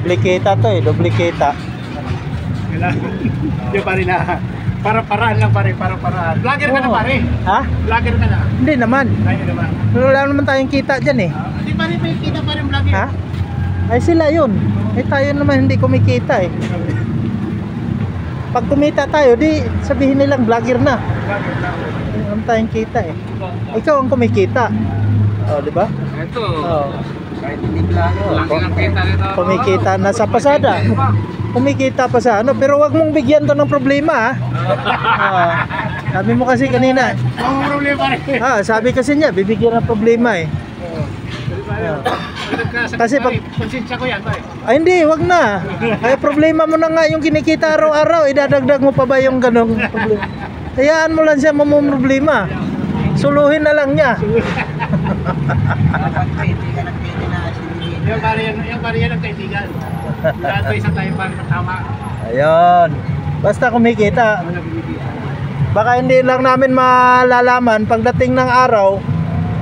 Duplikita to eh, duplikita. Hindi pa rin na. Para-paraan lang pare, para-paraan. Vlogger ka na Oo. pare. Ha? Vlogger ka na. Hindi naman. Ayun naman. Wala naman tayong kita dyan eh. Hindi pa rin may kita pa rin vlogger. Ha? Ay sila yun. Eh tayo naman hindi kumikita eh. Pag kumita tayo, di sabihin nilang vlogger na. Wala naman tayong kita eh. Ikaw ang kumikita. Oh, di ba? Ito. Oh. Kahit hindi vlogger. Oh, Laki ng kita nito. kumikita na sa pasada. Kumikita pa sa ano, pero wag mong bigyan to ng problema ha. Ah, sabi mo kasi kanina. Ang problema rin. Sabi kasi niya, bibigyan ng problema eh. Kasi pag konsensya ko yan pare. ay hindi, wag na. Ay problema mo na nga yung kinikita araw-araw, idadagdag mo pa ba yung ganong problema? Hayaan mo lang siya mamumroblema. Suluhin na lang niya. Yung pare yan ang kaibigan. Lahat ko isang tayo pang tama. Ayun. Basta kumikita. Baka hindi lang namin malalaman pagdating ng araw,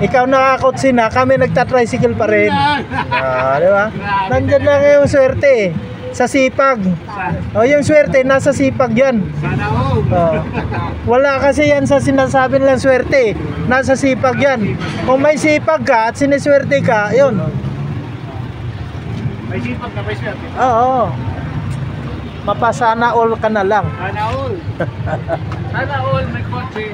ikaw nakakotse na, kami nagta-tricycle pa rin. Di ba? Nandiyan lang yung swerte sa sipag. O yung swerte nasa sipag yan. Sana all. Wala kasi yan sa sinasabi nilang swerte. Nasa sipag yan. Kung may sipag ka at siniswerte ka, yun. May sipag na may swerte. Oo. Mapasana all ka na lang. Sana all. Sana all may kotse.